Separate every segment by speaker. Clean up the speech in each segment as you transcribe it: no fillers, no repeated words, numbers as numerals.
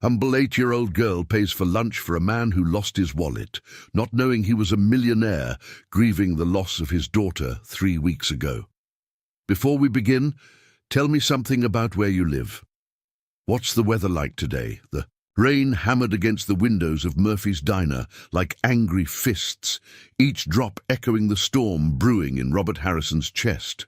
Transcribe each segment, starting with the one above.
Speaker 1: Humble 8-year-old girl pays for lunch for a man who lost his wallet, not knowing he was a millionaire, grieving the loss of his daughter 3 weeks ago. Before we begin, tell me something about where you live. What's the weather like today? The rain hammered against the windows of Murphy's diner like angry fists, each drop echoing the storm brewing in Robert Harrison's chest.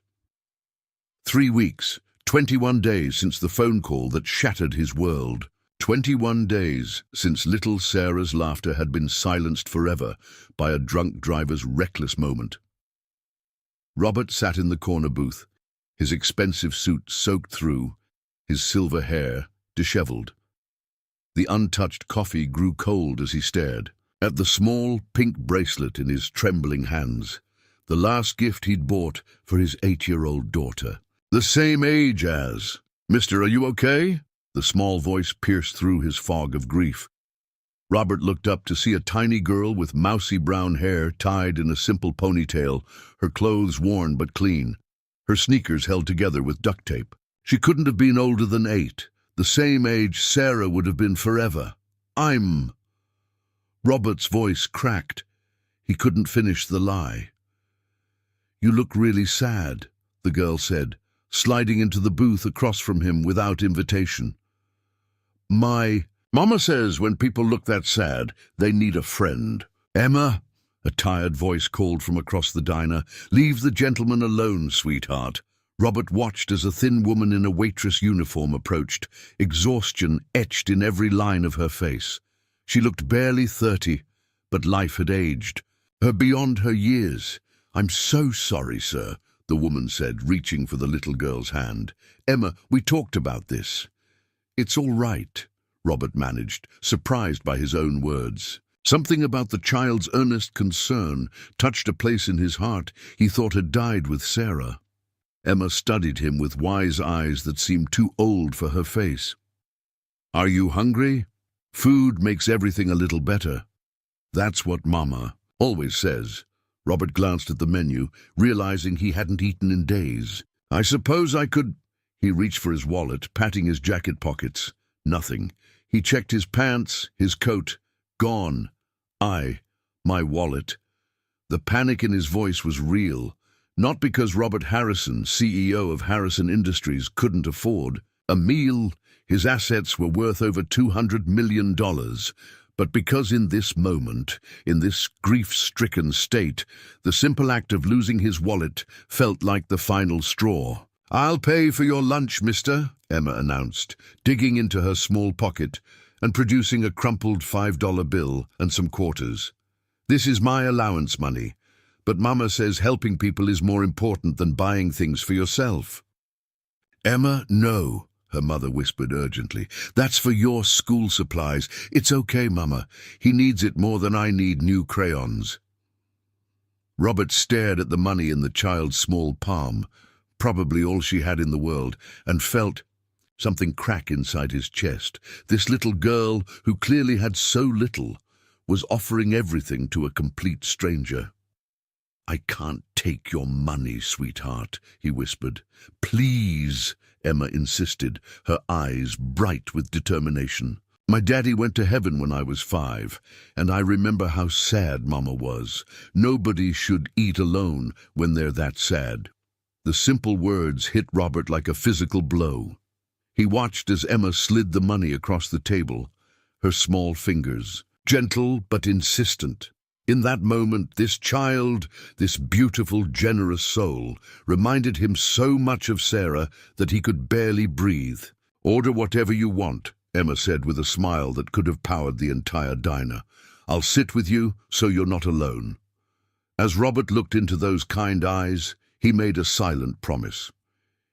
Speaker 1: 3 weeks, 21 days since the phone call that shattered his world. 21 days since little Sarah's laughter had been silenced forever by a drunk driver's reckless moment. Robert sat in the corner booth, his expensive suit soaked through, his silver hair disheveled. The untouched coffee grew cold as he stared at the small pink bracelet in his trembling hands, the last gift he'd bought for his 8-year-old daughter. The same age as, "Mister, are you okay?" The small voice pierced through his fog of grief. Robert looked up to see a tiny girl with mousy brown hair tied in a simple ponytail, her clothes worn but clean, her sneakers held together with duct tape. She couldn't have been older than 8, the same age Sarah would have been forever. Robert's voice cracked. He couldn't finish the lie. "You look really sad," the girl said, sliding into the booth across from him without invitation. "My mama says when people look that sad, they need a friend." "Emma," a tired voice called from across the diner, "leave the gentleman alone, sweetheart." Robert watched as a thin woman in a waitress uniform approached, exhaustion etched in every line of her face. She looked barely 30, but life had aged her beyond her years. "I'm so sorry, sir," the woman said, reaching for the little girl's hand. "Emma, we talked about this." "It's all right," Robert managed, surprised by his own words. Something about the child's earnest concern touched a place in his heart he thought had died with Sarah. Emma studied him with wise eyes that seemed too old for her face. "Are you hungry? Food makes everything a little better. That's what Mama always says." Robert glanced at the menu, realizing he hadn't eaten in days. "I suppose I could—" He reached for his wallet, patting his jacket pockets. Nothing. He checked his pants, his coat. Gone. My wallet. The panic in his voice was real. Not because Robert Harrison, CEO of Harrison Industries, couldn't afford a meal. His assets were worth over $200 million. But because in this moment, in this grief-stricken state, the simple act of losing his wallet felt like the final straw. "I'll pay for your lunch, mister," Emma announced, digging into her small pocket and producing a crumpled $5 bill and some quarters. "This is my allowance money, but Mama says helping people is more important than buying things for yourself." "Emma, no," her mother whispered urgently. "That's for your school supplies. It's okay, Mama. He needs it more than I need new crayons." Robert stared at the money in the child's small palm, probably all she had in the world, and felt something crack inside his chest. This little girl, who clearly had so little, was offering everything to a complete stranger. "I can't take your money, sweetheart," he whispered. "Please," Emma insisted, her eyes bright with determination. "My daddy went to heaven when I was 5, and I remember how sad Mama was. Nobody should eat alone when they're that sad." The simple words hit Robert like a physical blow. He watched as Emma slid the money across the table, her small fingers, gentle but insistent. In that moment, this child, this beautiful, generous soul, reminded him so much of Sarah that he could barely breathe. "Order whatever you want," Emma said with a smile that could have powered the entire diner. "I'll sit with you so you're not alone." As Robert looked into those kind eyes, he made a silent promise.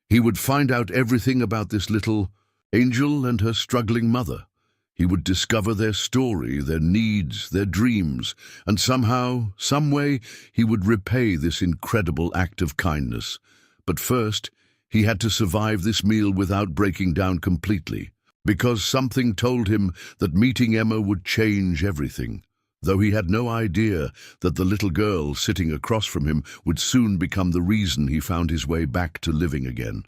Speaker 1: He would find out everything about this little angel and her struggling mother. He would discover their story, their needs, their dreams, and somehow, some way, he would repay this incredible act of kindness. But first, he had to survive this meal without breaking down completely, because something told him that meeting Emma would change everything, though he had no idea that the little girl sitting across from him would soon become the reason he found his way back to living again.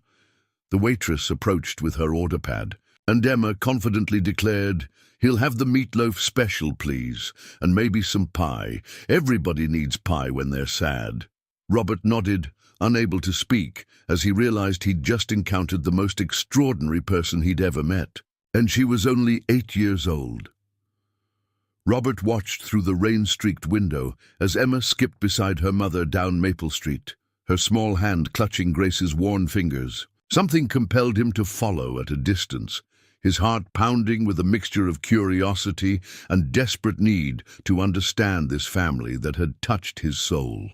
Speaker 1: The waitress approached with her order pad. And Emma confidently declared, "He'll have the meatloaf special, please, and maybe some pie. Everybody needs pie when they're sad." Robert nodded, unable to speak, as he realized he'd just encountered the most extraordinary person he'd ever met. And she was only 8 years old. Robert watched through the rain-streaked window as Emma skipped beside her mother down Maple Street, her small hand clutching Grace's worn fingers. Something compelled him to follow at a distance, his heart pounding with a mixture of curiosity and desperate need to understand this family that had touched his soul.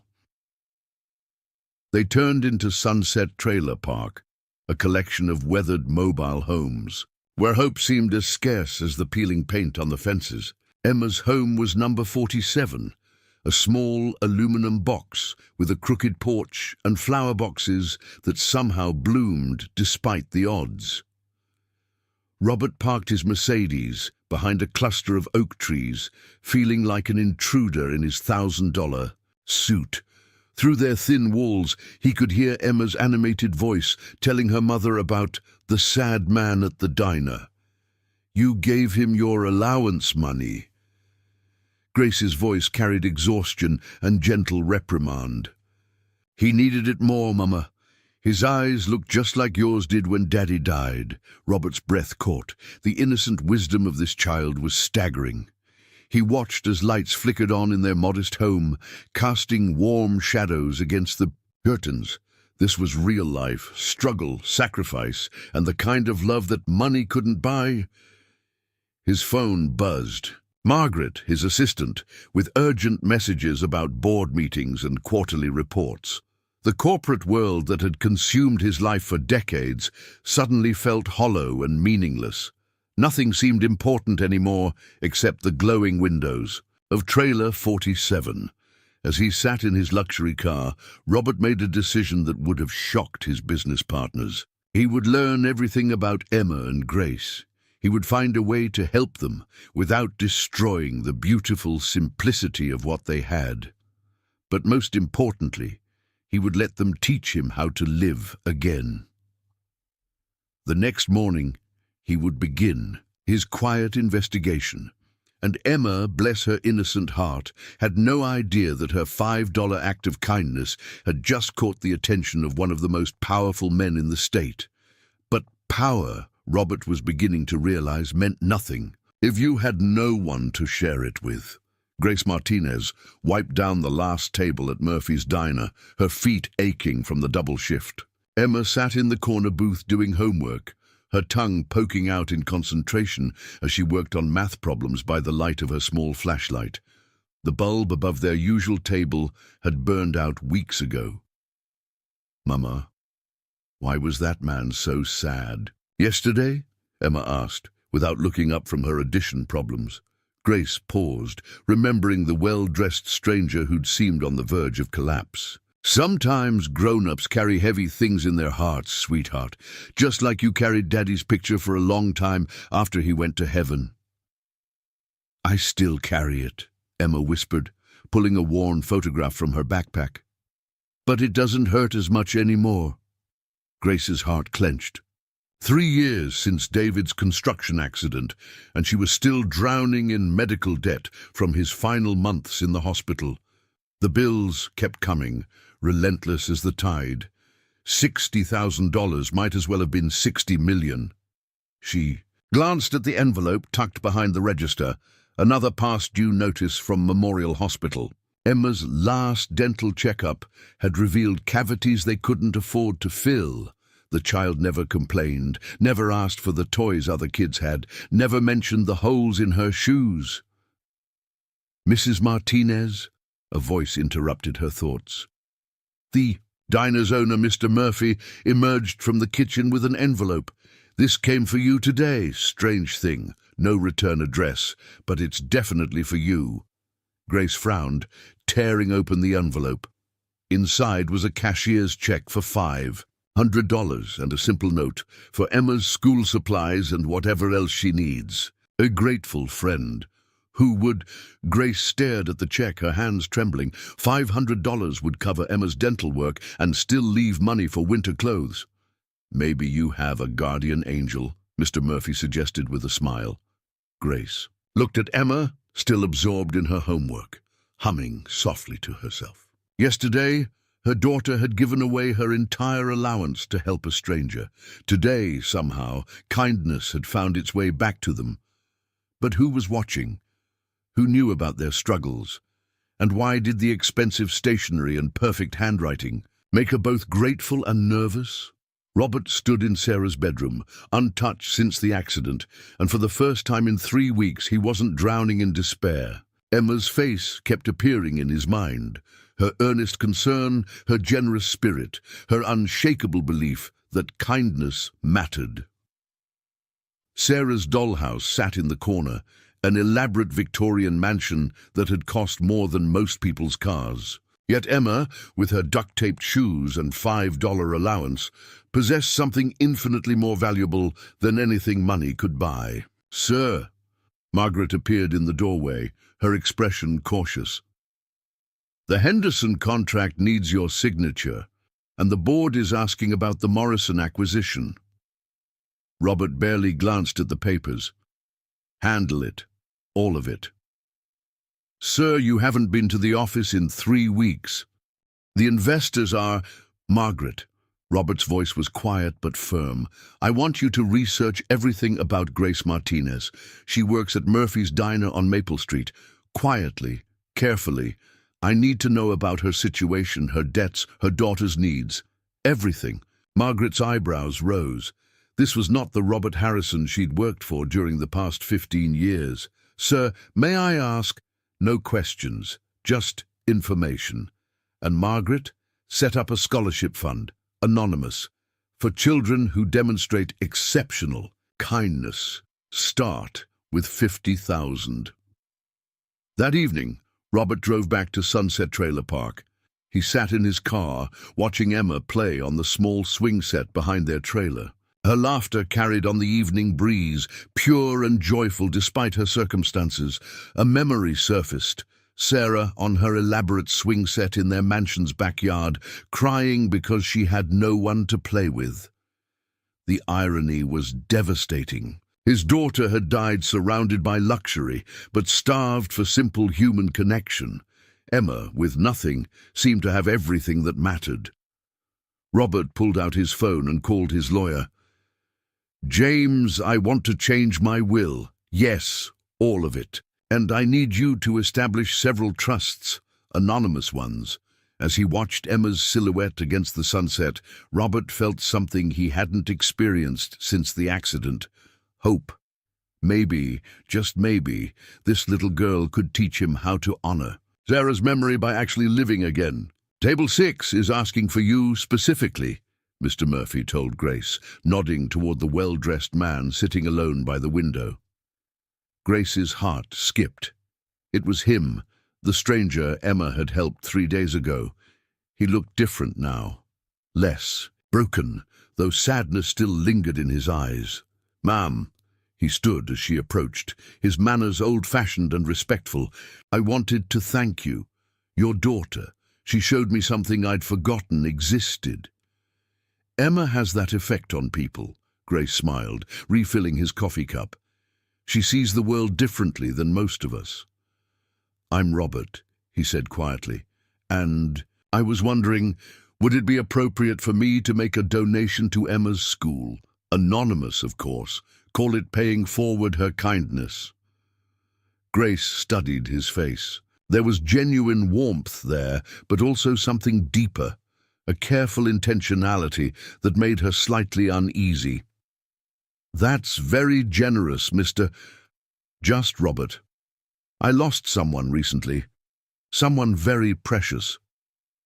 Speaker 1: They turned into Sunset Trailer Park, a collection of weathered mobile homes, where hope seemed as scarce as the peeling paint on the fences. Emma's home was number 47, a small aluminum box with a crooked porch and flower boxes that somehow bloomed despite the odds. Robert parked his Mercedes behind a cluster of oak trees, feeling like an intruder in his $1,000 suit. Through their thin walls, he could hear Emma's animated voice telling her mother about the sad man at the diner. "You gave him your allowance money." Grace's voice carried exhaustion and gentle reprimand. "He needed it more, Mama. His eyes looked just like yours did when Daddy died." Robert's breath caught. The innocent wisdom of this child was staggering. He watched as lights flickered on in their modest home, casting warm shadows against the curtains. This was real life, struggle, sacrifice, and the kind of love that money couldn't buy. His phone buzzed. Margaret, his assistant, with urgent messages about board meetings and quarterly reports. The corporate world that had consumed his life for decades suddenly felt hollow and meaningless. Nothing seemed important anymore except the glowing windows of Trailer 47. As he sat in his luxury car, Robert made a decision that would have shocked his business partners. He would learn everything about Emma and Grace. He would find a way to help them without destroying the beautiful simplicity of what they had. But most importantly, he would let them teach him how to live again. The next morning, he would begin his quiet investigation, and Emma, bless her innocent heart, had no idea that her $5 act of kindness had just caught the attention of one of the most powerful men in the state. But power, Robert was beginning to realize, meant nothing if you had no one to share it with. Grace Martinez wiped down the last table at Murphy's Diner, her feet aching from the double shift. Emma sat in the corner booth doing homework, her tongue poking out in concentration as she worked on math problems by the light of her small flashlight. The bulb above their usual table had burned out weeks ago. "Mama, why was that man so sad?" "Yesterday?" Emma asked, without looking up from her addition problems. Grace paused, remembering the well-dressed stranger who'd seemed on the verge of collapse. "Sometimes grown-ups carry heavy things in their hearts, sweetheart, just like you carried Daddy's picture for a long time after he went to heaven." "I still carry it," Emma whispered, pulling a worn photograph from her backpack. "But it doesn't hurt as much anymore." Grace's heart clenched. 3 years since David's construction accident, and she was still drowning in medical debt from his final months in the hospital. The bills kept coming, relentless as the tide. $60,000 might as well have been 60 million. She glanced at the envelope tucked behind the register, another past due notice from Memorial Hospital. Emma's last dental checkup had revealed cavities they couldn't afford to fill. The child never complained, never asked for the toys other kids had, never mentioned the holes in her shoes. "Mrs. Martinez?" A voice interrupted her thoughts. The diner's owner, Mr. Murphy, emerged from the kitchen with an envelope. "This came for you today. Strange thing. No return address, but it's definitely for you." Grace frowned, tearing open the envelope. Inside was a cashier's check for $500 and a simple note for Emma's school supplies and whatever else she needs. A grateful friend. Who would? Grace stared at the check, her hands trembling. $500 would cover Emma's dental work and still leave money for winter clothes. "Maybe you have a guardian angel," Mr. Murphy suggested with a smile. Grace looked at Emma, still absorbed in her homework, humming softly to herself. Yesterday, her daughter had given away her entire allowance to help a stranger. Today, somehow, kindness had found its way back to them. But who was watching? Who knew about their struggles? And why did the expensive stationery and perfect handwriting make her both grateful and nervous? Robert stood in Sarah's bedroom, untouched since the accident, and for the first time in 3 weeks he wasn't drowning in despair. Emma's face kept appearing in his mind, her earnest concern, her generous spirit, her unshakable belief that kindness mattered. Sarah's dollhouse sat in the corner, an elaborate Victorian mansion that had cost more than most people's cars. Yet Emma, with her duct-taped shoes and $5 allowance, possessed something infinitely more valuable than anything money could buy. "Sir," Margaret appeared in the doorway, her expression cautious. "The Henderson contract needs your signature, and the board is asking about the Morrison acquisition." Robert barely glanced at the papers. "Handle it. All of it." "Sir, you haven't been to the office in 3 weeks. The investors are—" "Margaret," Robert's voice was quiet but firm, "I want you to research everything about Grace Martinez. She works at Murphy's Diner on Maple Street. Quietly, carefully. I need to know about her situation, her debts, her daughter's needs. Everything." Margaret's eyebrows rose. This was not the Robert Harrison she'd worked for during the past 15 years. "Sir, may I ask—" "No questions, just information. And Margaret, set up a scholarship fund, anonymous, for children who demonstrate exceptional kindness. Start with 50,000. That evening, Robert drove back to Sunset Trailer Park. He sat in his car, watching Emma play on the small swing set behind their trailer. Her laughter carried on the evening breeze, pure and joyful despite her circumstances. A memory surfaced. Sarah on her elaborate swing set in their mansion's backyard, crying because she had no one to play with. The irony was devastating. His daughter had died surrounded by luxury, but starved for simple human connection. Emma, with nothing, seemed to have everything that mattered. Robert pulled out his phone and called his lawyer. "James, I want to change my will. Yes, all of it. And I need you to establish several trusts, anonymous ones." As he watched Emma's silhouette against the sunset, Robert felt something he hadn't experienced since the accident. Hope. Maybe, just maybe, this little girl could teach him how to honor Sarah's memory by actually living again. "Table 6 is asking for you specifically," Mr. Murphy told Grace, nodding toward the well-dressed man sitting alone by the window. Grace's heart skipped. It was him, the stranger Emma had helped 3 days ago. He looked different now. Less broken, though sadness still lingered in his eyes. "Ma'am," he stood as she approached, his manners old-fashioned and respectful. "I wanted to thank you. Your daughter. She showed me something I'd forgotten existed." "Emma has that effect on people," Grace smiled, refilling his coffee cup. "She sees the world differently than most of us." "I'm Robert," he said quietly, "and I was wondering, would it be appropriate for me to make a donation to Emma's school? Anonymous, of course. Call it paying forward her kindness." Grace studied his face. There was genuine warmth there, but also something deeper, a careful intentionality that made her slightly uneasy. "That's very generous, Mr. Just Robert. I lost someone recently, someone very precious.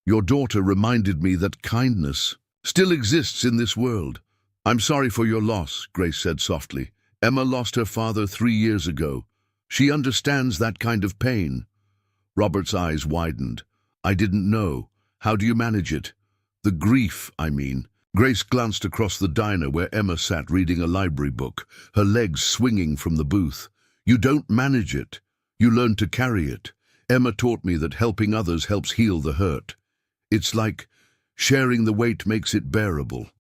Speaker 1: Your daughter reminded me that kindness still exists in this world." "I'm sorry for your loss," Grace said softly. "Emma lost her father 3 years ago. She understands that kind of pain." Robert's eyes widened. "I didn't know. How do you manage it? The grief, I mean." Grace glanced across the diner where Emma sat reading a library book, her legs swinging from the booth. "You don't manage it. You learn to carry it. Emma taught me that helping others helps heal the hurt. It's like sharing the weight makes it bearable."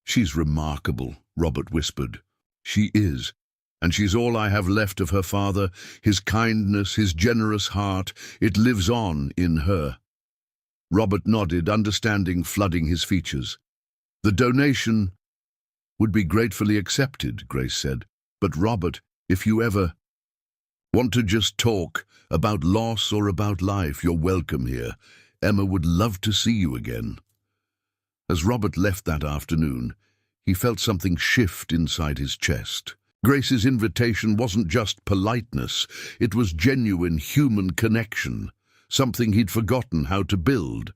Speaker 1: "She's remarkable," Robert whispered. She is, and she's all I have left of her father, his kindness, his generous heart. It lives on in her. Robert nodded, understanding flooding his features. The donation would be gratefully accepted, Grace said. But Robert, if you ever want to just talk about loss or about life, you're welcome here. Emma would love to see you again. As Robert left that afternoon, he felt something shift inside his chest. Grace's invitation wasn't just politeness, it was genuine human connection, something he'd forgotten how to build.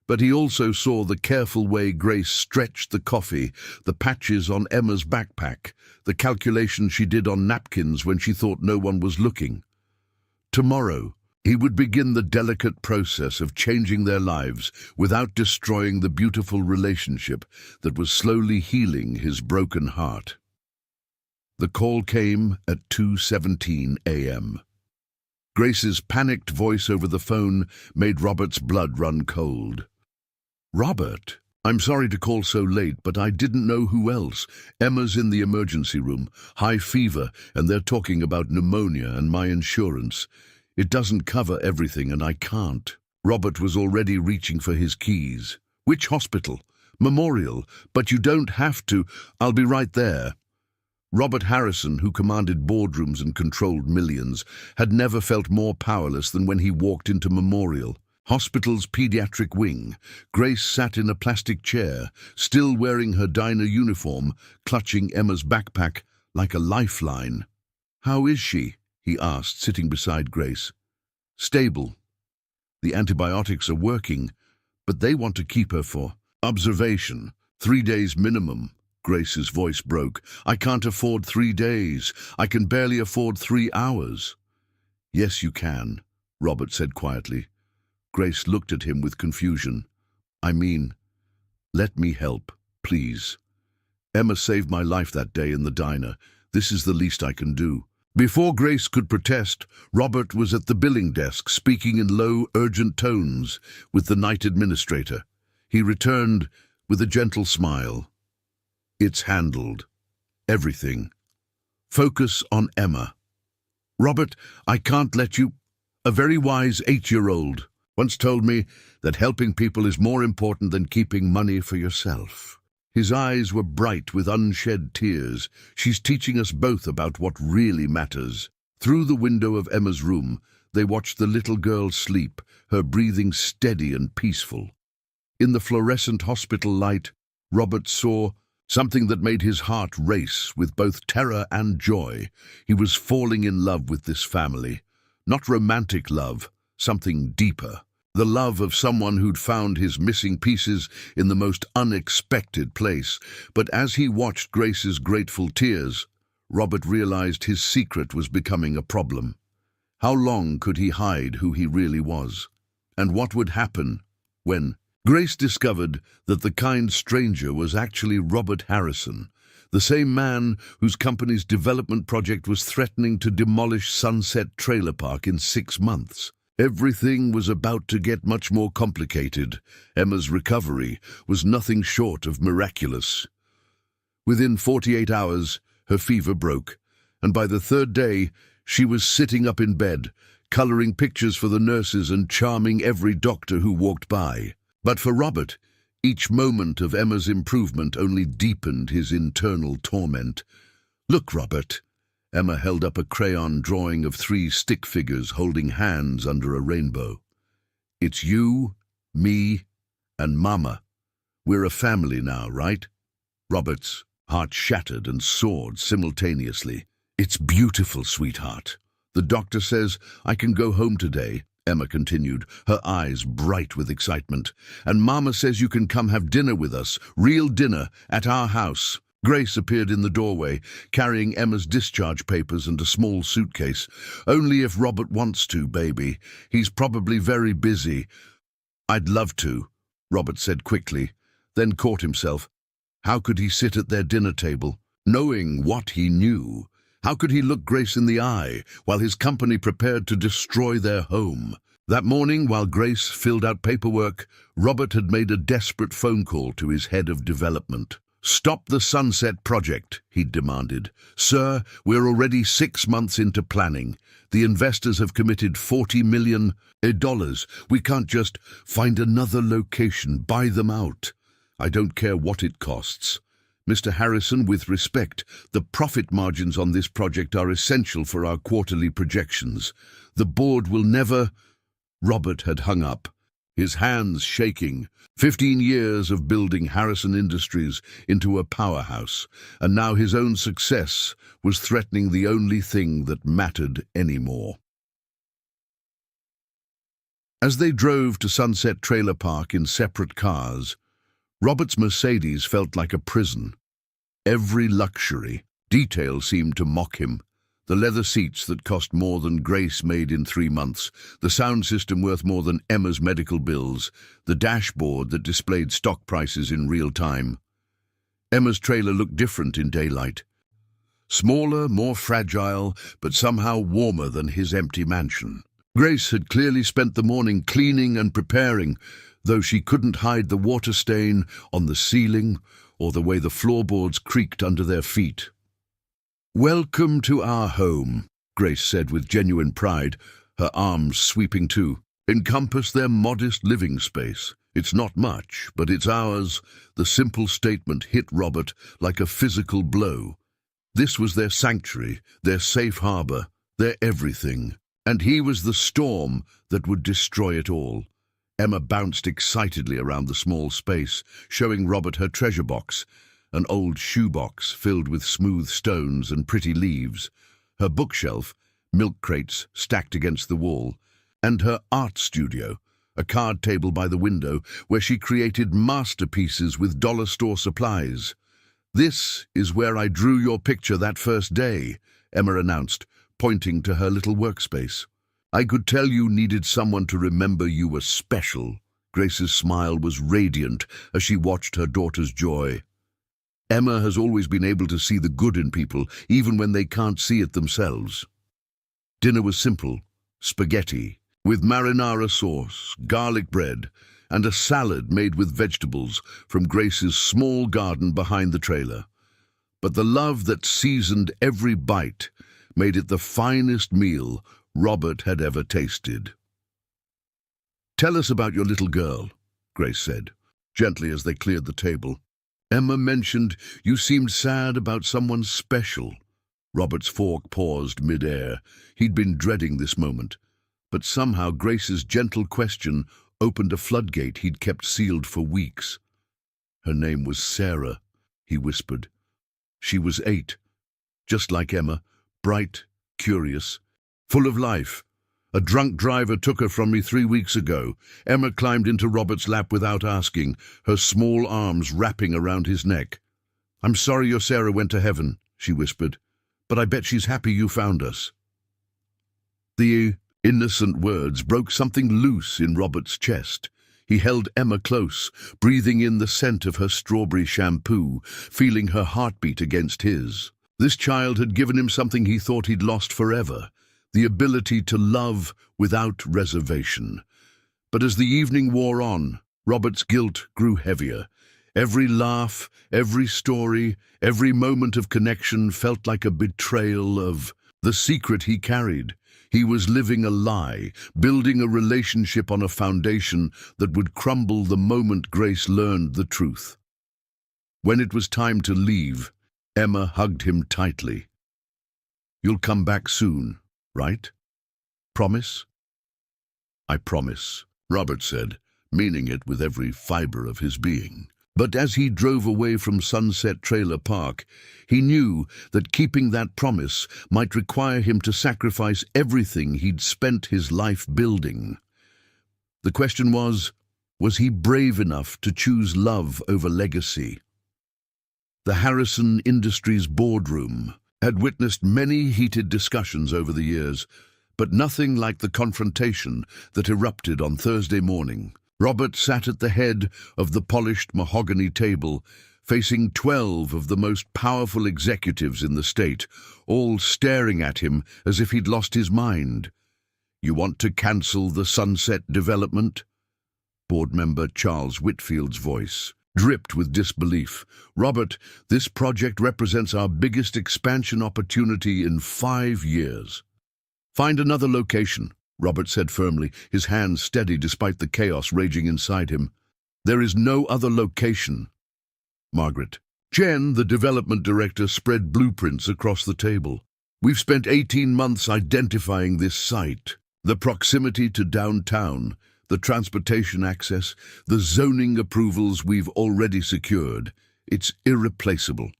Speaker 1: But he also saw the careful way Grace stretched the coffee, the patches on Emma's backpack, the calculations she did on napkins when she thought no one was looking. Tomorrow, he would begin the delicate process of changing their lives without destroying the beautiful relationship that was slowly healing his broken heart. The call came at 2:17 a.m. Grace's panicked voice over the phone made Robert's blood run cold. Robert, I'm sorry to call so late, but I didn't know who else. Emma's in the emergency room, high fever, and they're talking about pneumonia and my insurance. It doesn't cover everything and I can't. Robert was already reaching for his keys. Which hospital? Memorial. But you don't have to. I'll be right there. Robert Harrison, who commanded boardrooms and controlled millions, had never felt more powerless than when he walked into Memorial. Hospital's pediatric wing. Grace sat in a plastic chair, still wearing her diner uniform, clutching Emma's backpack like a lifeline. How is she? He asked, sitting beside Grace. Stable. The antibiotics are working, but they want to keep her for observation. 3 days minimum. Grace's voice broke. I can't afford 3 days. I can barely afford 3 hours. Yes, you can, Robert said quietly. Grace looked at him with confusion. I mean, let me help, please. Emma saved my life that day in the diner. This is the least I can do. Before Grace could protest, Robert was at the billing desk, speaking in low, urgent tones with the night administrator. He returned with a gentle smile. It's handled. Everything. Focus on Emma. Robert, I can't let you. A very wise 8-year-old once told me that helping people is more important than keeping money for yourself. His eyes were bright with unshed tears. She's teaching us both about what really matters. Through the window of Emma's room, they watched the little girl sleep, her breathing steady and peaceful. In the fluorescent hospital light, Robert saw something that made his heart race with both terror and joy. He was falling in love with this family. Not romantic love, something deeper. The love of someone who'd found his missing pieces in the most unexpected place. But as he watched Grace's grateful tears, Robert realized his secret was becoming a problem. How long could he hide who he really was? And what would happen when Grace discovered that the kind stranger was actually Robert Harrison, the same man whose company's development project was threatening to demolish Sunset Trailer Park in 6 months? Everything was about to get much more complicated. Emma's recovery was nothing short of miraculous. Within 48 hours, her fever broke, and by the 3rd day, she was sitting up in bed, coloring pictures for the nurses and charming every doctor who walked by. But for Robert, each moment of Emma's improvement only deepened his internal torment. Look, Robert. Emma held up a crayon drawing of 3 stick figures holding hands under a rainbow. It's you, me, and Mama. We're a family now, right? Robert's heart shattered and soared simultaneously. It's beautiful, sweetheart. The doctor says I can go home today, Emma continued, her eyes bright with excitement. And Mama says you can come have dinner with us, real dinner, at our house. Grace appeared in the doorway, carrying Emma's discharge papers and a small suitcase. Only if Robert wants to, baby. He's probably very busy. I'd love to, Robert said quickly, then caught himself. How could he sit at their dinner table, knowing what he knew? How could he look Grace in the eye while his company prepared to destroy their home? That morning, while Grace filled out paperwork, Robert had made a desperate phone call to his head of development. "Stop the Sunset Project," he demanded. "Sir, we're already 6 months into planning. The investors have committed $40 million. We can't just find another location, buy them out. I don't care what it costs. Mr. Harrison, with respect, the profit margins on this project are essential for our quarterly projections. The board will never—" Robert had hung up, his hands shaking. 15 years of building Harrison Industries into a powerhouse, and now his own success was threatening the only thing that mattered anymore. As they drove to Sunset Trailer Park in separate cars, Robert's Mercedes felt like a prison. Every luxury detail seemed to mock him. The leather seats that cost more than Grace made in 3 months, the sound system worth more than Emma's medical bills, the dashboard that displayed stock prices in real time. Emma's trailer looked different in daylight. Smaller, more fragile, but somehow warmer than his empty mansion. Grace had clearly spent the morning cleaning and preparing, though she couldn't hide the water stain on the ceiling or the way the floorboards creaked under their feet. "Welcome to our home," Grace said with genuine pride, her arms sweeping to encompass their modest living space. "It's not much, but it's ours." The simple statement hit Robert like a physical blow. This was their sanctuary, their safe harbor, their everything. And he was the storm that would destroy it all. Emma bounced excitedly around the small space, showing Robert her treasure box, an old shoebox filled with smooth stones and pretty leaves, her bookshelf, milk crates stacked against the wall, and her art studio, a card table by the window where she created masterpieces with dollar store supplies. "This is where I drew your picture that first day," Emma announced, pointing to her little workspace. "I could tell you needed someone to remember you were special." Grace's smile was radiant as she watched her daughter's joy. Emma has always been able to see the good in people, even when they can't see it themselves. Dinner was simple: spaghetti, with marinara sauce, garlic bread, and a salad made with vegetables from Grace's small garden behind the trailer. But the love that seasoned every bite made it the finest meal Robert had ever tasted. "Tell us about your little girl," Grace said, gently as they cleared the table. "Emma mentioned you seemed sad about someone special." Robert's fork paused mid-air. He'd been dreading this moment. But somehow Grace's gentle question opened a floodgate he'd kept sealed for weeks. "Her name was Sarah," he whispered. "She was 8, just like Emma, bright, curious, full of life. A drunk driver took her from me 3 weeks ago." Emma climbed into Robert's lap without asking, her small arms wrapping around his neck. "I'm sorry your Sarah went to heaven," she whispered, "but I bet she's happy you found us." The innocent words broke something loose in Robert's chest. He held Emma close, breathing in the scent of her strawberry shampoo, feeling her heartbeat against his. This child had given him something he thought he'd lost forever: the ability to love without reservation. But as the evening wore on, Robert's guilt grew heavier. Every laugh, every story, every moment of connection felt like a betrayal of the secret he carried. He was living a lie, building a relationship on a foundation that would crumble the moment Grace learned the truth. When it was time to leave, Emma hugged him tightly. "You'll come back soon, right? Promise?" "I promise," Robert said, meaning it with every fiber of his being. But as he drove away from Sunset Trailer Park, he knew that keeping that promise might require him to sacrifice everything he'd spent his life building. The question was he brave enough to choose love over legacy? The Harrison Industries boardroom had witnessed many heated discussions over the years, but nothing like the confrontation that erupted on Thursday morning. Robert sat at the head of the polished mahogany table, facing 12 of the most powerful executives in the state, all staring at him as if he'd lost his mind. "You want to cancel the Sunset development?" Board member Charles Whitfield's voice dripped with disbelief. "Robert, this project represents our biggest expansion opportunity in 5 years." "Find another location," Robert said firmly, his hands steady despite the chaos raging inside him. "There is no other location." Margaret. Jen, the development director, spread blueprints across the table. "We've spent 18 months identifying this site. The proximity to downtown, the transportation access, the zoning approvals we've already secured. It's irreplaceable."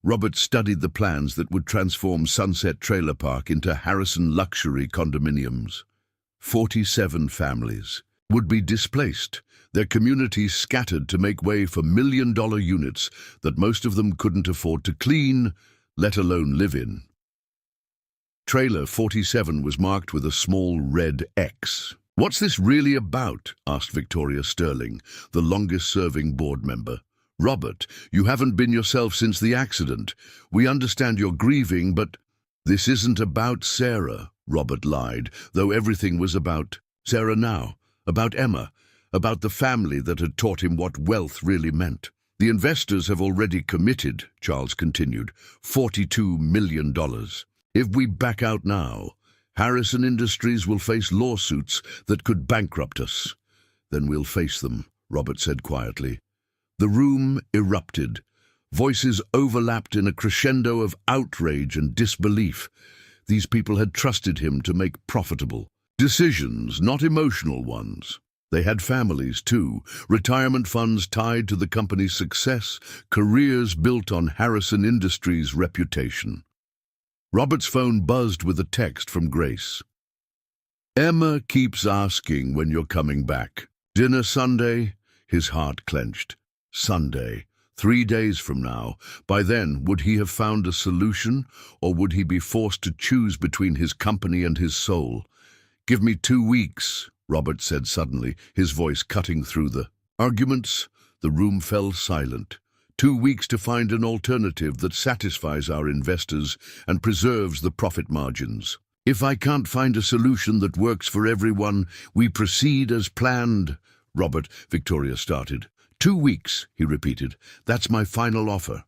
Speaker 1: Robert studied the plans that would transform Sunset Trailer Park into Harrison luxury condominiums. 47 families would be displaced, their communities scattered to make way for million-dollar units that most of them couldn't afford to clean, let alone live in. Trailer 47 was marked with a small red X. "What's this really about?" asked Victoria Sterling, the longest-serving board member. "Robert, you haven't been yourself since the accident. We understand you're grieving, but—" "This isn't about Sarah," Robert lied, though everything was about Sarah now, about Emma, about the family that had taught him what wealth really meant. "The investors have already committed," Charles continued, $42 million. "If we back out now, Harrison Industries will face lawsuits that could bankrupt us." "Then we'll face them," Robert said quietly. The room erupted. Voices overlapped in a crescendo of outrage and disbelief. These people had trusted him to make profitable decisions, not emotional ones. They had families, too, retirement funds tied to the company's success, careers built on Harrison Industries' reputation. Robert's phone buzzed with a text from Grace. "Emma keeps asking when you're coming back. Dinner Sunday?" His heart clenched. Sunday. 3 days from now. By then, would he have found a solution, or would he be forced to choose between his company and his soul? "Give me 2 weeks," Robert said suddenly, his voice cutting through the arguments. The room fell silent. 2 weeks to find an alternative that satisfies our investors and preserves the profit margins. "If I can't find a solution that works for everyone, we proceed as planned," Victoria started. 2 weeks, he repeated. "That's my final offer."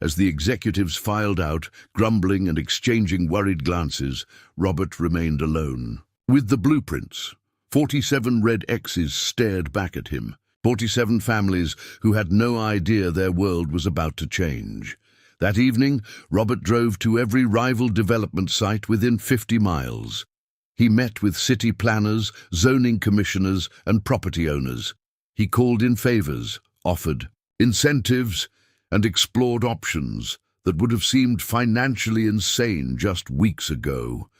Speaker 1: As the executives filed out, grumbling and exchanging worried glances, Robert remained alone. With the blueprints, 47 red X's stared back at him. 47 families who had no idea their world was about to change. That evening, Robert drove to every rival development site within 50 miles. He met with city planners, zoning commissioners, and property owners. He called in favors, offered incentives, and explored options that would have seemed financially insane just weeks ago.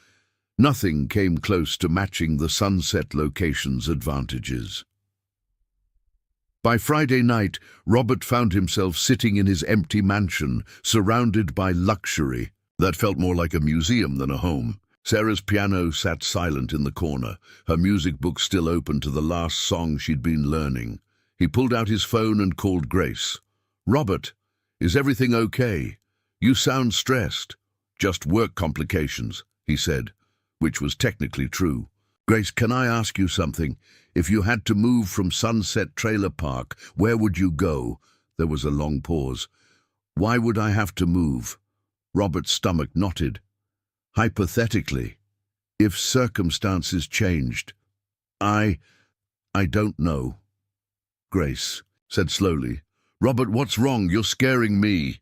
Speaker 1: Nothing came close to matching the Sunset location's advantages. By Friday night, Robert found himself sitting in his empty mansion, surrounded by luxury that felt more like a museum than a home. Sarah's piano sat silent in the corner, her music book still open to the last song she'd been learning. He pulled out his phone and called Grace. "Robert, is everything okay? You sound stressed." "Just work complications," he said, which was technically true. "Grace, can I ask you something? If you had to move from Sunset Trailer Park, where would you go?" There was a long pause. "Why would I have to move?" Robert's stomach knotted. "Hypothetically, if circumstances changed." I don't know." Grace said slowly. "Robert, what's wrong? You're scaring me."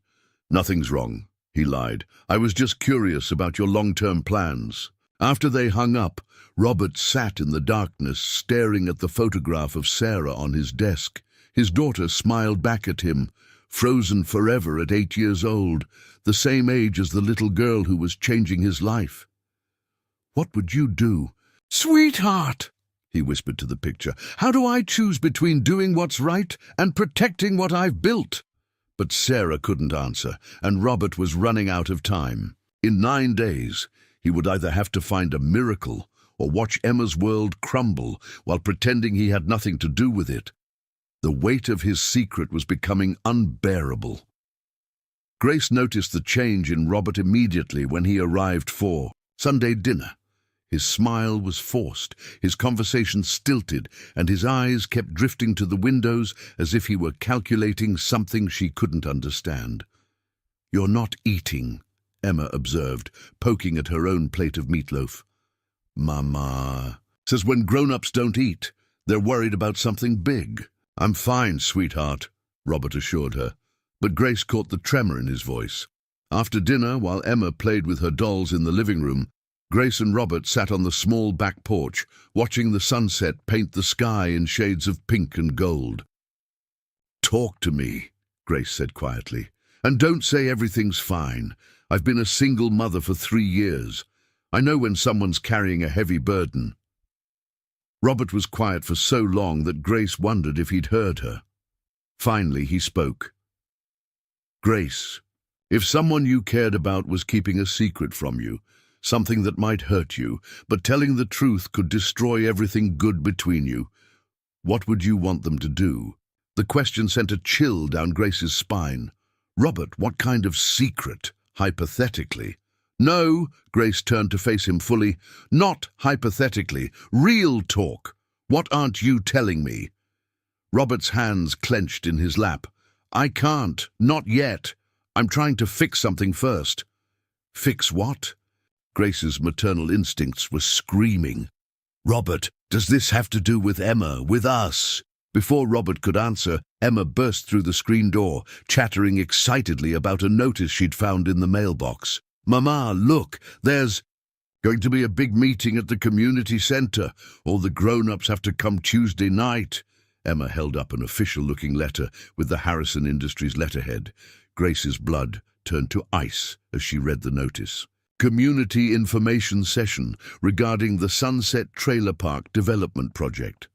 Speaker 1: "Nothing's wrong," he lied. "I was just curious about your long-term plans." After they hung up, Robert sat in the darkness, staring at the photograph of Sarah on his desk. His daughter smiled back at him, frozen forever at 8 years old, the same age as the little girl who was changing his life. "What would you do?" "Sweetheart," he whispered to the picture, "how do I choose between doing what's right and protecting what I've built?" But Sarah couldn't answer, and Robert was running out of time. In 9 days, he would either have to find a miracle or watch Emma's world crumble while pretending he had nothing to do with it. The weight of his secret was becoming unbearable. Grace noticed the change in Robert immediately when he arrived for Sunday dinner. His smile was forced, his conversation stilted, and his eyes kept drifting to the windows as if he were calculating something she couldn't understand. "You're not eating," Emma observed, poking at her own plate of meatloaf. "Mama says when grown-ups don't eat, they're worried about something big." "I'm fine, sweetheart," Robert assured her, but Grace caught the tremor in his voice. After dinner, while Emma played with her dolls in the living room, Grace and Robert sat on the small back porch, watching the sunset paint the sky in shades of pink and gold. "Talk to me," Grace said quietly, "and don't say everything's fine. I've been a single mother for 3 years. I know when someone's carrying a heavy burden." Robert was quiet for so long that Grace wondered if he'd heard her. Finally, he spoke. "Grace, if someone you cared about was keeping a secret from you, something that might hurt you, but telling the truth could destroy everything good between you, what would you want them to do?" The question sent a chill down Grace's spine. "Robert, what kind of secret, hypothetically?" "No," Grace turned to face him fully. "Not hypothetically. Real talk. What aren't you telling me?" Robert's hands clenched in his lap. "I can't. Not yet. I'm trying to fix something first." "Fix what?" Grace's maternal instincts were screaming. "Robert, does this have to do with Emma, with us?" Before Robert could answer, Emma burst through the screen door, chattering excitedly about a notice she'd found in the mailbox. "Mama, look, there's going to be a big meeting at the community center. All the grown-ups have to come Tuesday night." Emma held up an official-looking letter with the Harrison Industries letterhead. Grace's blood turned to ice as she read the notice. "Community information session regarding the Sunset Trailer Park development project."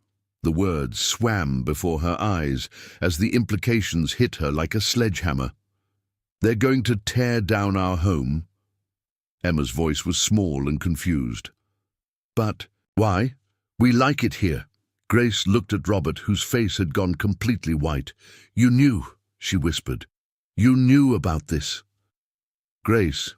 Speaker 1: The words swam before her eyes as the implications hit her like a sledgehammer. "They're going to tear down our home?" Emma's voice was small and confused. "But why? We like it here." Grace looked at Robert, whose face had gone completely white. "You knew," she whispered. "You knew about this." "Grace,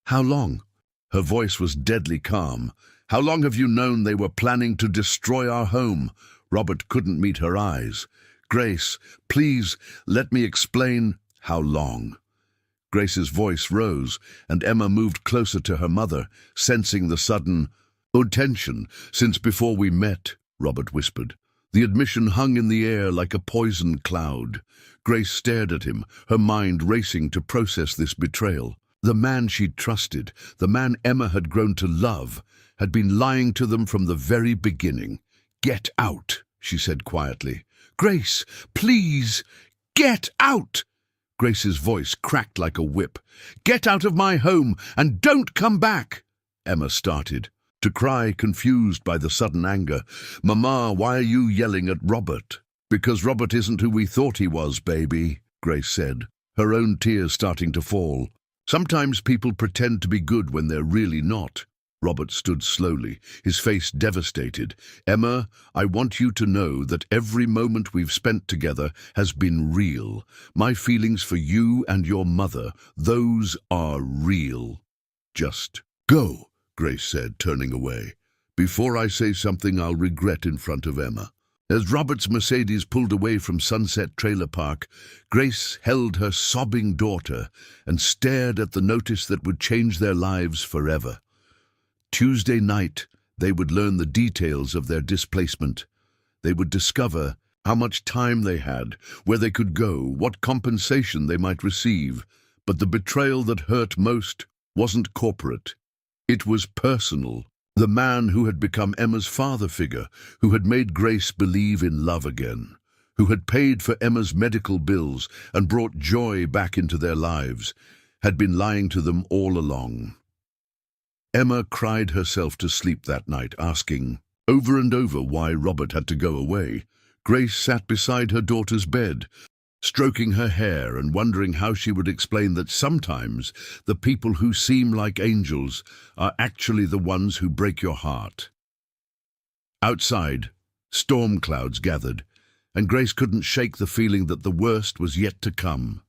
Speaker 1: how long?" Her voice was deadly calm. "How long have you known they were planning to destroy our home?" Robert couldn't meet her eyes. "Grace, please, let me explain." "How long?" Grace's voice rose, and Emma moved closer to her mother, sensing the sudden tension. "Since before we met," Robert whispered. The admission hung in the air like a poison cloud. Grace stared at him, her mind racing to process this betrayal. The man she'd trusted, the man Emma had grown to love, had been lying to them from the very beginning. "Get out," she said quietly. "Grace, please, get out!" Grace's voice cracked like a whip. "Get out of my home and don't come back!" Emma started to cry, confused by the sudden anger. "Mama, why are you yelling at Robert?" "Because Robert isn't who we thought he was, baby," Grace said, her own tears starting to fall. "Sometimes people pretend to be good when they're really not." Robert stood slowly, his face devastated. "Emma, I want you to know that every moment we've spent together has been real. My feelings for you and your mother, those are real." "Just go," Grace said, turning away. "Before I say something I'll regret in front of Emma." As Robert's Mercedes pulled away from Sunset Trailer Park, Grace held her sobbing daughter and stared at the notice that would change their lives forever. Tuesday night, they would learn the details of their displacement. They would discover how much time they had, where they could go, what compensation they might receive. But the betrayal that hurt most wasn't corporate. It was personal. The man who had become Emma's father figure, who had made Grace believe in love again, who had paid for Emma's medical bills and brought joy back into their lives, had been lying to them all along. Emma cried herself to sleep that night, asking over and over why Robert had to go away. Grace sat beside her daughter's bed, stroking her hair and wondering how she would explain that sometimes the people who seem like angels are actually the ones who break your heart. Outside, storm clouds gathered, and Grace couldn't shake the feeling that the worst was yet to come.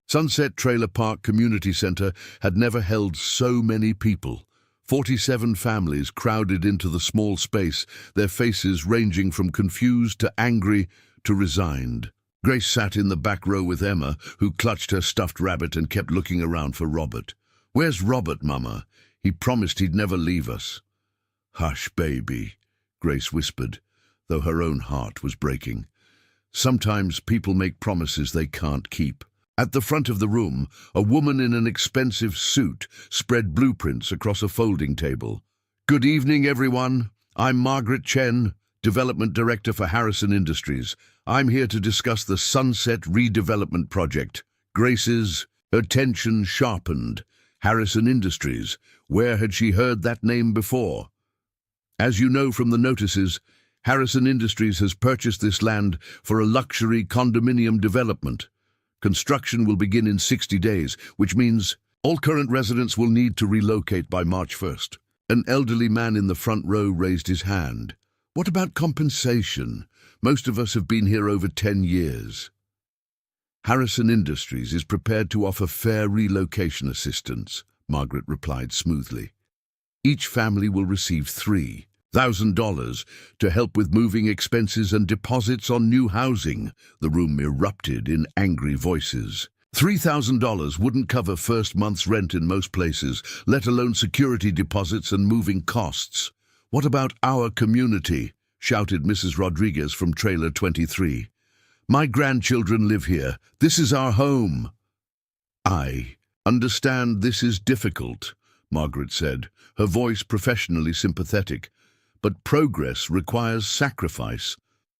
Speaker 1: Sunset Trailer Park Community Center had never held so many people. 47 families crowded into the small space, their faces ranging from confused to angry to resigned. Grace sat in the back row with Emma, who clutched her stuffed rabbit and kept looking around for Robert. "Where's Robert, Mama? He promised he'd never leave us." "Hush, baby," Grace whispered, though her own heart was breaking. Sometimes people make promises they can't keep. At the front of the room, a woman in an expensive suit spread blueprints across a folding table. "Good evening, everyone. I'm Margaret Chen, Development Director for Harrison Industries. I'm here to discuss the Sunset Redevelopment Project." Grace's attention sharpened. Harrison Industries. Where had she heard that name before? As you know from the notices, Harrison Industries has purchased this land for a luxury condominium development. Construction will begin in 60 days, which means all current residents will need to relocate by March 1st. An elderly man in the front row raised his hand. "What about compensation? Most of us have been here over 10 years. Harrison Industries is prepared to offer fair relocation assistance," Margaret replied smoothly. "Each family will receive $3,000 to help with moving expenses and deposits on new housing." The room erupted in angry voices. $3,000 wouldn't cover first month's rent in most places, let alone security deposits and moving costs. "What about our community?" shouted Mrs. Rodriguez from Trailer 23. "My grandchildren live here. This is our home." "I understand this is difficult," Margaret said, her voice professionally sympathetic. "But progress requires sacrifice.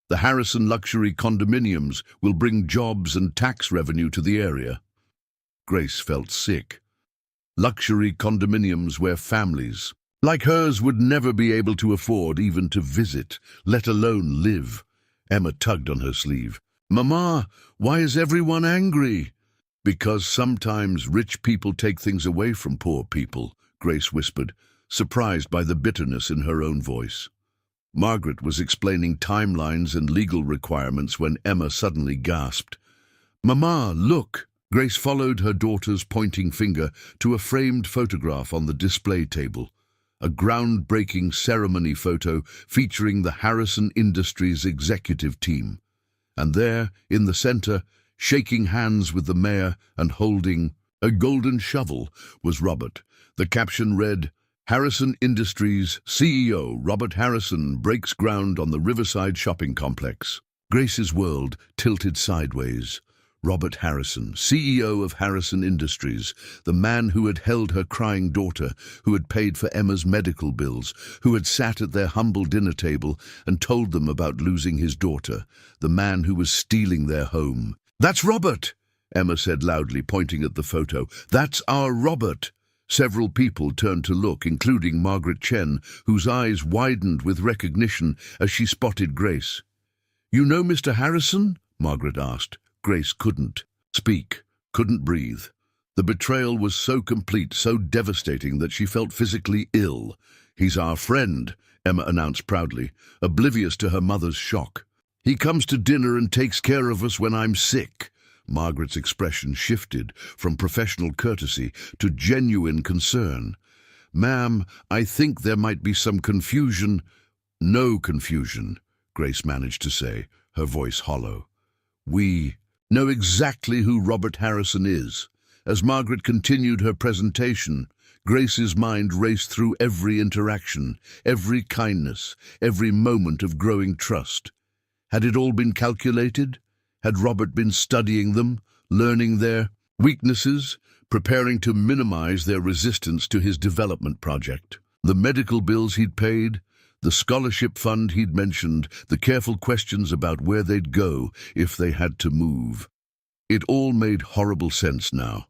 Speaker 1: The Harrison luxury condominiums will bring jobs and tax revenue to the area." Grace felt sick. Luxury condominiums where families like hers would never be able to afford even to visit, let alone live. Emma tugged on her sleeve. "Mama, why is everyone angry?" "Because sometimes rich people take things away from poor people," Grace whispered, surprised by the bitterness in her own voice. Margaret was explaining timelines and legal requirements when Emma suddenly gasped. "Mama, look!" Grace followed her daughter's pointing finger to a framed photograph on the display table. A groundbreaking ceremony photo featuring the Harrison Industries executive team. And there, in the center, shaking hands with the mayor and holding a golden shovel, was Robert. The caption read, "Harrison Industries CEO Robert Harrison breaks ground on the Riverside shopping complex." Grace's world tilted sideways. Robert Harrison, CEO of Harrison Industries, the man who had held her crying daughter, who had paid for Emma's medical bills, who had sat at their humble dinner table and told them about losing his daughter, the man who was stealing their home. "That's Robert," Emma said loudly, pointing at the photo. "That's our Robert." Several people turned to look, including Margaret Chen, whose eyes widened with recognition as she spotted Grace. "You know Mr. Harrison?" Margaret asked. Grace couldn't speak, couldn't breathe. The betrayal was so complete, so devastating that she felt physically ill. "He's our friend," Emma announced proudly, oblivious to her mother's shock. "He comes to dinner and takes care of us when I'm sick." Margaret's expression shifted from professional courtesy to genuine concern. "Ma'am, I think there might be some confusion." "No confusion," Grace managed to say, her voice hollow. "We know exactly who Robert Harrison is." As Margaret continued her presentation, Grace's mind raced through every interaction, every kindness, every moment of growing trust. Had it all been calculated? Had Robert been studying them, learning their weaknesses, preparing to minimize their resistance to his development project? The medical bills he'd paid, the scholarship fund he'd mentioned, the careful questions about where they'd go if they had to move. It all made horrible sense now.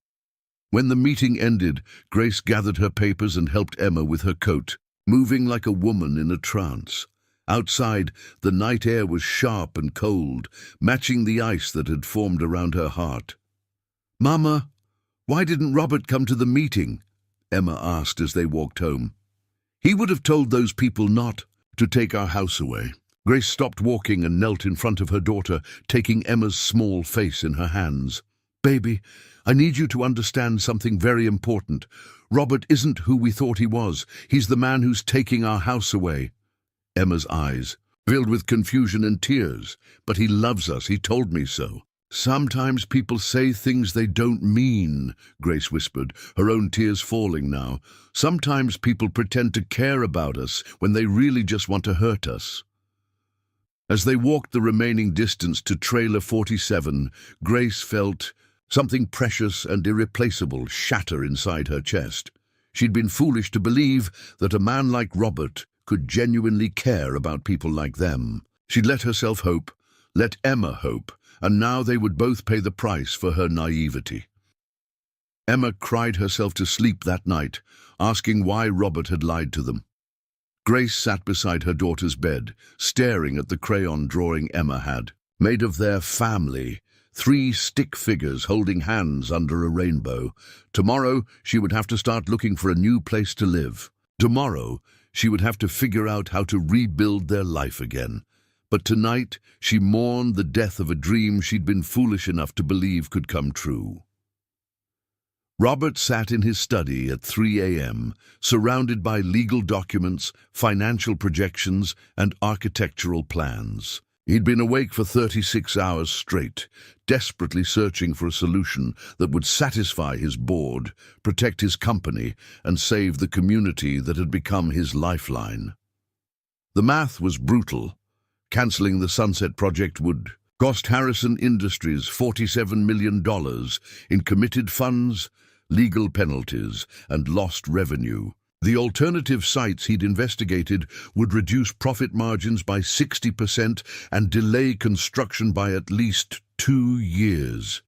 Speaker 1: When the meeting ended, Grace gathered her papers and helped Emma with her coat, moving like a woman in a trance. Outside, the night air was sharp and cold, matching the ice that had formed around her heart. "Mama, why didn't Robert come to the meeting?" Emma asked as they walked home. "He would have told those people not to take our house away." Grace stopped walking and knelt in front of her daughter, taking Emma's small face in her hands. Baby, I need you to understand something very important. Robert isn't who we thought he was. He's the man who's taking our house away. Emma's eyes filled with confusion and tears. But he loves us, he told me so. Sometimes people say things they don't mean, Grace whispered, her own tears falling now. Sometimes people pretend to care about us when they really just want to hurt us. As they walked the remaining distance to Trailer 47, Grace felt something precious and irreplaceable shatter inside her chest. She'd been foolish to believe that a man like Robert could genuinely care about people like them. She'd let herself hope, let Emma hope, and now they would both pay the price for her naivety. Emma cried herself to sleep that night, asking why Robert had lied to them. Grace sat beside her daughter's bed, staring at the crayon drawing Emma had, made of their family, 3 stick figures holding hands under a rainbow. Tomorrow, she would have to start looking for a new place to live. Tomorrow, she would have to figure out how to rebuild their life again. But tonight, she mourned the death of a dream she'd been foolish enough to believe could come true. Robert sat in his study at 3 a.m., surrounded by legal documents, financial projections, and architectural plans. He'd been awake for 36 hours straight, desperately searching for a solution that would satisfy his board, protect his company, and save the community that had become his lifeline. The math was brutal. Canceling the Sunset Project would cost Harrison Industries $47 million in committed funds, legal penalties, and lost revenue. The alternative sites he'd investigated would reduce profit margins by 60% and delay construction by at least 2 years.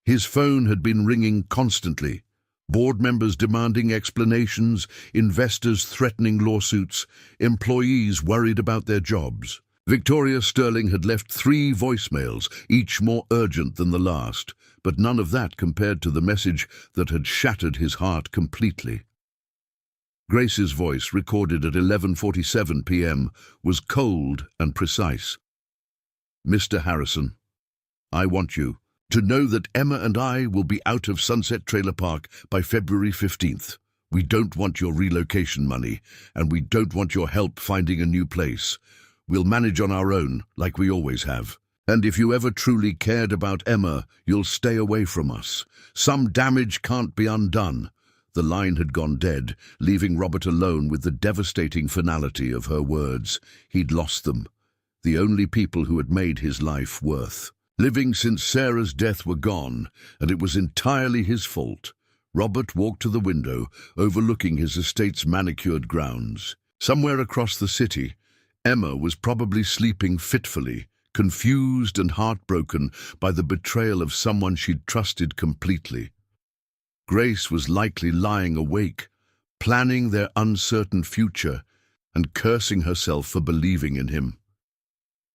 Speaker 1: His phone had been ringing constantly. Board members demanding explanations, investors threatening lawsuits, employees worried about their jobs. Victoria Sterling had left 3 voicemails, each more urgent than the last, but none of that compared to the message that had shattered his heart completely. Grace's voice, recorded at 11:47 p.m., was cold and precise. Mr. Harrison, I want you to know that Emma and I will be out of Sunset Trailer Park by February 15th. We don't want your relocation money, and we don't want your help finding a new place. We'll manage on our own, like we always have. And if you ever truly cared about Emma, you'll stay away from us. Some damage can't be undone. The line had gone dead, leaving Robert alone with the devastating finality of her words. He'd lost them, the only people who had made his life worth. Living since Sarah's death were gone, and it was entirely his fault. Robert walked to the window, overlooking his estate's manicured grounds. Somewhere across the city, Emma was probably sleeping fitfully, confused and heartbroken by the betrayal of someone she'd trusted completely. Grace was likely lying awake, planning their uncertain future and cursing herself for believing in him.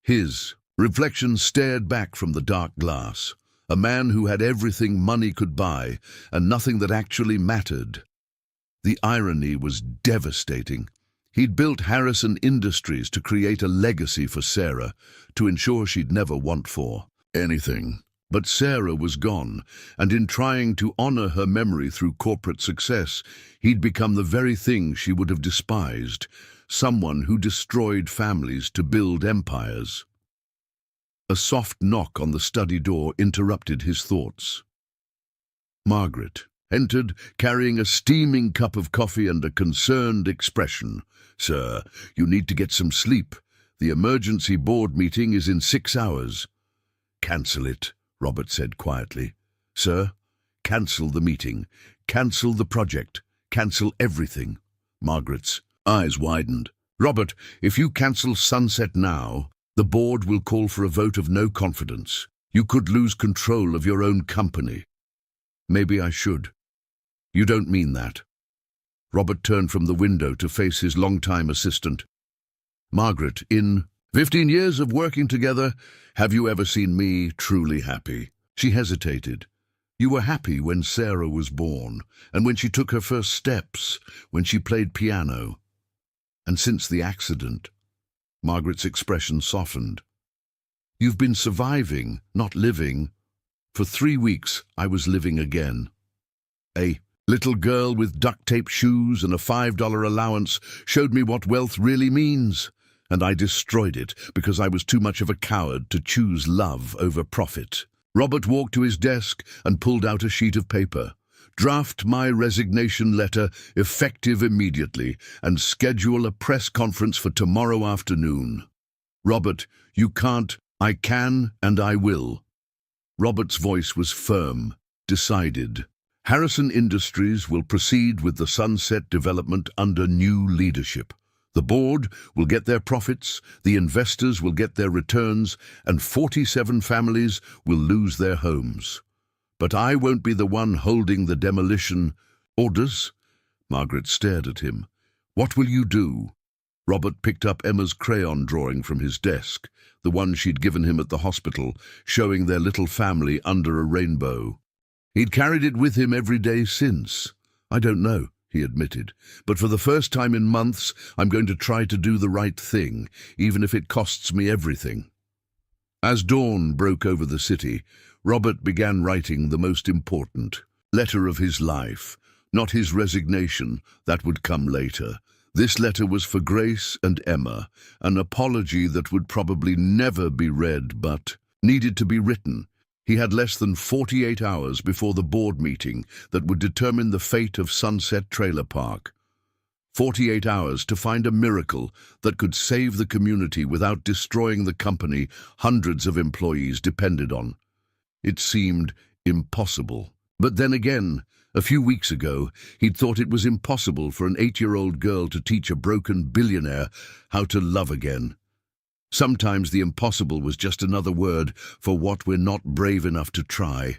Speaker 1: His reflection stared back from the dark glass, a man who had everything money could buy and nothing that actually mattered. The irony was devastating. He'd built Harrison Industries to create a legacy for Sarah, to ensure she'd never want for anything. But Sarah was gone, and in trying to honor her memory through corporate success, he'd become the very thing she would have despised, someone who destroyed families to build empires. A soft knock on the study door interrupted his thoughts. Margaret entered, carrying a steaming cup of coffee and a concerned expression. "Sir, you need to get some sleep. The emergency board meeting is in 6 hours." "Cancel it," Robert said quietly. "Sir, cancel the meeting. Cancel the project. Cancel everything." Margaret's eyes widened. "Robert, if you cancel Sunset now, the board will call for a vote of no confidence. You could lose control of your own company." "Maybe I should." "You don't mean that." Robert turned from the window to face his longtime assistant. "Margaret, in 15 years of working together, have you ever seen me truly happy?" She hesitated. "You were happy when Sarah was born, and when she took her first steps, when she played piano. And since the accident." Margaret's expression softened. "You've been surviving, not living." For 3 weeks, I was living again. A little girl with duct tape shoes and a $5 allowance showed me what wealth really means, and I destroyed it because I was too much of a coward to choose love over profit. Robert walked to his desk and pulled out a sheet of paper. Draft my resignation letter, effective immediately, and schedule a press conference for tomorrow afternoon. Robert, you can't. I can and I will. Robert's voice was firm, decided. Harrison Industries will proceed with the Sunset development under new leadership. The board will get their profits, the investors will get their returns, and 47 families will lose their homes. But I won't be the one holding the demolition orders. Margaret stared at him. What will you do? Robert picked up Emma's crayon drawing from his desk, the one she'd given him at the hospital, showing their little family under a rainbow. He'd carried it with him every day since. I don't know, he admitted, but for the first time in months, I'm going to try to do the right thing, even if it costs me everything. As dawn broke over the city, Robert began writing the most important letter of his life, not his resignation, that would come later. This letter was for Grace and Emma, an apology that would probably never be read but needed to be written. He had less than 48 hours before the board meeting that would determine the fate of Sunset Trailer Park. 48 hours to find a miracle that could save the community without destroying the company hundreds of employees depended on. It seemed impossible. But then again, a few weeks ago, he'd thought it was impossible for an 8-year-old girl to teach a broken billionaire how to love again. Sometimes the impossible was just another word for what we're not brave enough to try.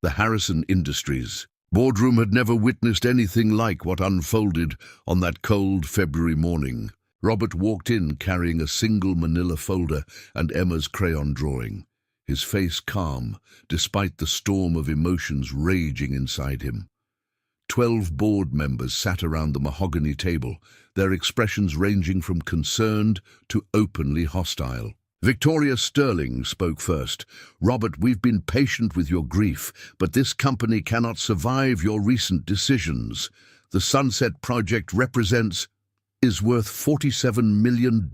Speaker 1: The Harrison Industries boardroom had never witnessed anything like what unfolded on that cold February morning. Robert walked in carrying a single manila folder and Emma's crayon drawing, his face calm, despite the storm of emotions raging inside him. 12 board members sat around the mahogany table, their expressions ranging from concerned to openly hostile. Victoria Sterling spoke first. Robert, we've been patient with your grief, but this company cannot survive your recent decisions. The Sunset Project is worth $47 million.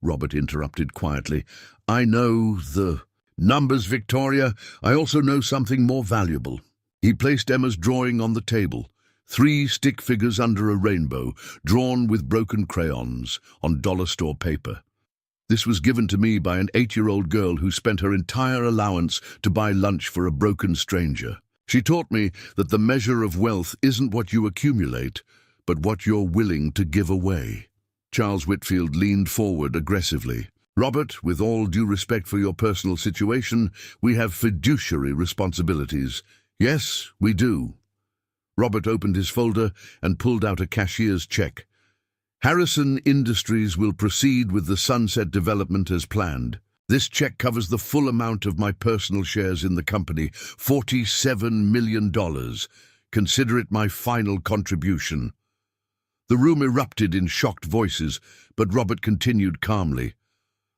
Speaker 1: Robert interrupted quietly. I know the numbers, Victoria. I also know something more valuable. He placed Emma's drawing on the table. 3 stick figures under a rainbow, drawn with broken crayons on dollar store paper. This was given to me by an 8-year-old girl who spent her entire allowance to buy lunch for a broken stranger. She taught me that the measure of wealth isn't what you accumulate, but what you're willing to give away. Charles Whitfield leaned forward aggressively. Robert, with all due respect for your personal situation, we have fiduciary responsibilities. Yes, we do. Robert opened his folder and pulled out a cashier's check. Harrison Industries will proceed with the Sunset development as planned. This check covers the full amount of my personal shares in the company, $47 million. Consider it my final contribution. The room erupted in shocked voices, but Robert continued calmly.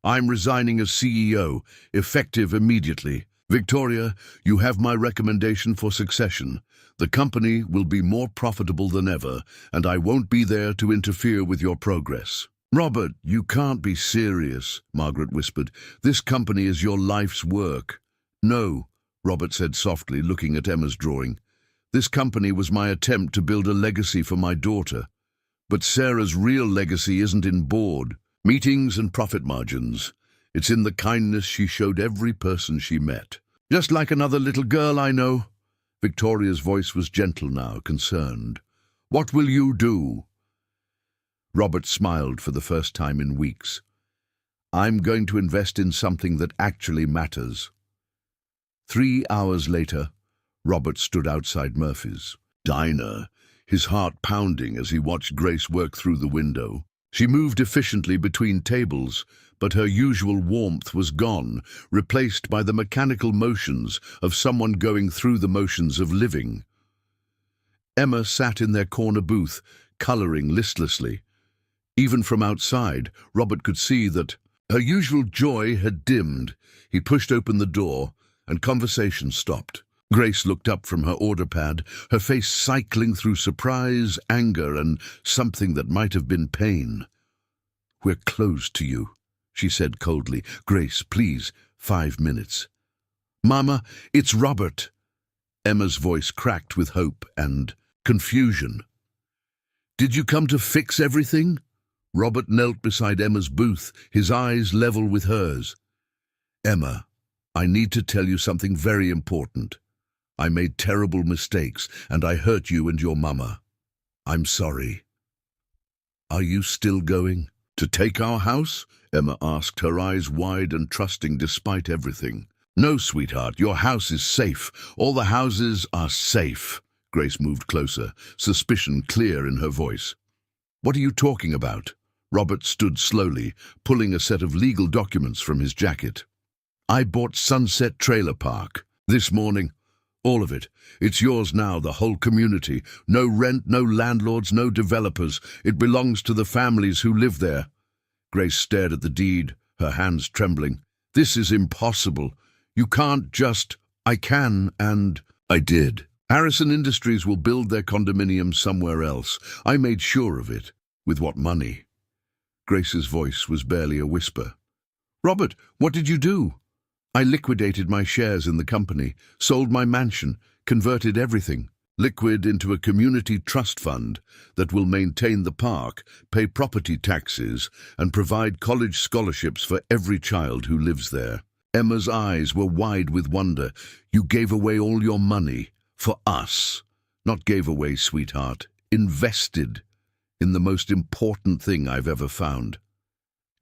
Speaker 1: I'm resigning as CEO, effective immediately. Victoria, you have my recommendation for succession. The company will be more profitable than ever, and I won't be there to interfere with your progress. Robert, you can't be serious, Margaret whispered. This company is your life's work. No, Robert said softly, looking at Emma's drawing. This company was my attempt to build a legacy for my daughter. But Sarah's real legacy isn't in board, meetings and profit margins. It's in the kindness she showed every person she met. Just like another little girl I know. Victoria's voice was gentle now, concerned. What will you do? Robert smiled for the first time in weeks. I'm going to invest in something that actually matters. 3 hours later, Robert stood outside Murphy's diner, his heart pounding as he watched Grace work through the window. She moved efficiently between tables, but her usual warmth was gone, replaced by the mechanical motions of someone going through the motions of living. Emma sat in their corner booth, coloring listlessly. Even from outside, Robert could see that Her usual joy had dimmed. He pushed open the door, and conversation stopped. Grace looked up from her order pad, her face cycling through surprise, anger, and something that might have been pain. "We're closed to you," she said coldly. "Grace, please, 5 minutes." "Mama, it's Robert." Emma's voice cracked with hope and confusion. "Did you come to fix everything?" Robert knelt beside Emma's booth, his eyes level with hers. "Emma, I need to tell you something very important. I made terrible mistakes, and I hurt you and your mama. I'm sorry." "Are you still going to take our house?" Emma asked, her eyes wide and trusting despite everything. "No, sweetheart, your house is safe. All the houses are safe." Grace moved closer, suspicion clear in her voice. "What are you talking about?" Robert stood slowly, pulling a set of legal documents from his jacket. "I bought Sunset Trailer Park this morning. All of it. It's yours now, the whole community. No rent, no landlords, no developers. It belongs to the families who live there." Grace stared at the deed, her hands trembling. "This is impossible. You can't just—" "I can, and I did. Harrison Industries will build their condominium somewhere else. I made sure of it. With what money?" Grace's voice was barely a whisper. "Robert, what did you do?" "I liquidated my shares in the company, sold my mansion, converted everything. Liquid into a community trust fund that will maintain the park, pay property taxes, and provide college scholarships for every child who lives there." Emma's eyes were wide with wonder. "You gave away all your money for us." "Not gave away, sweetheart. Invested in the most important thing I've ever found."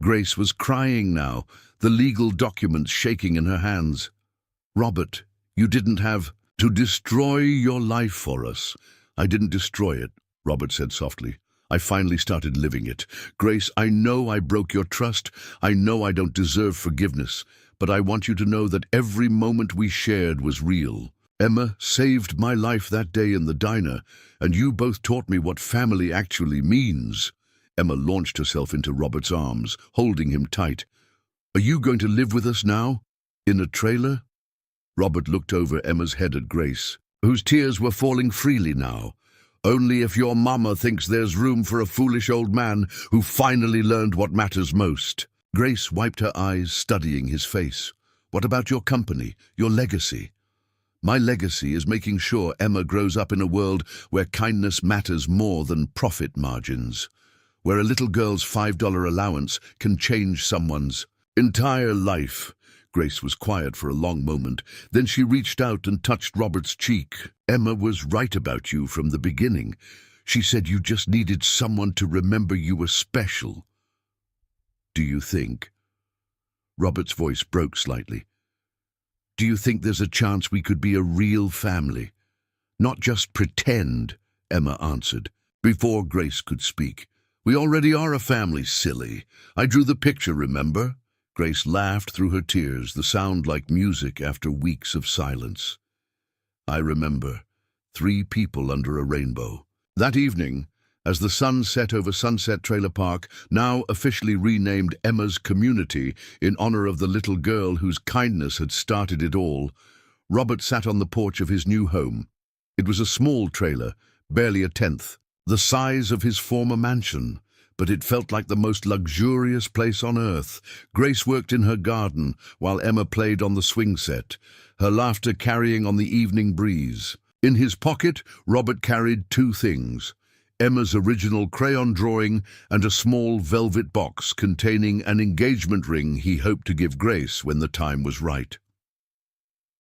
Speaker 1: Grace was crying now, the legal documents shaking in her hands. "Robert, you didn't have to destroy your life for us." "I didn't destroy it," Robert said softly. "I finally started living it. Grace, I know I broke your trust. I know I don't deserve forgiveness. But I want you to know that every moment we shared was real. Emma saved my life that day in the diner, and you both taught me what family actually means." Emma launched herself into Robert's arms, holding him tight. "Are you going to live with us now? In a trailer?" Robert looked over Emma's head at Grace, whose tears were falling freely now. "Only if your mama thinks there's room for a foolish old man who finally learned what matters most." Grace wiped her eyes, studying his face. "What about your company, your legacy?" "My legacy is making sure Emma grows up in a world where kindness matters more than profit margins, where a little girl's $5 allowance can change someone's entire life." Grace was quiet for a long moment. Then she reached out and touched Robert's cheek. "Emma was right about you from the beginning. She said you just needed someone to remember you were special." "Do you think—" Robert's voice broke slightly. "Do you think there's a chance we could be a real family? Not just pretend," Emma answered, before Grace could speak. "We already are a family, silly. I drew the picture, remember?" Grace laughed through her tears, the sound like music after weeks of silence. "I remember. 3 people under a rainbow." That evening, as the sun set over Sunset Trailer Park, now officially renamed Emma's Community in honor of the little girl whose kindness had started it all, Robert sat on the porch of his new home. It was a small trailer, barely a tenth the size of his former mansion, but it felt like the most luxurious place on earth. Grace worked in her garden while Emma played on the swing set, her laughter carrying on the evening breeze. In his pocket, Robert carried 2 things: Emma's original crayon drawing and a small velvet box containing an engagement ring he hoped to give Grace when the time was right.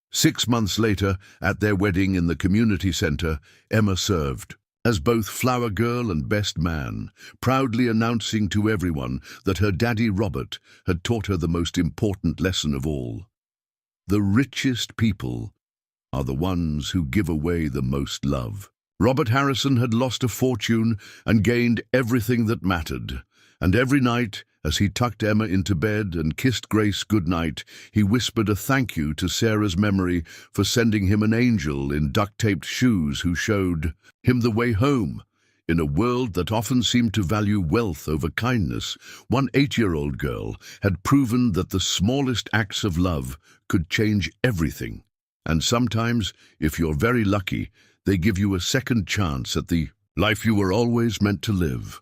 Speaker 1: 6 months later, at their wedding in the community center, Emma served as both flower girl and best man, proudly announcing to everyone that her daddy Robert had taught her the most important lesson of all. The richest people are the ones who give away the most love. Robert Harrison had lost a fortune and gained everything that mattered, and every night, as he tucked Emma into bed and kissed Grace goodnight, he whispered a thank you to Sarah's memory for sending him an angel in duct-taped shoes who showed him the way home. In a world that often seemed to value wealth over kindness, one 8-year-old girl had proven that the smallest acts of love could change everything. And sometimes, if you're very lucky, they give you a second chance at the life you were always meant to live.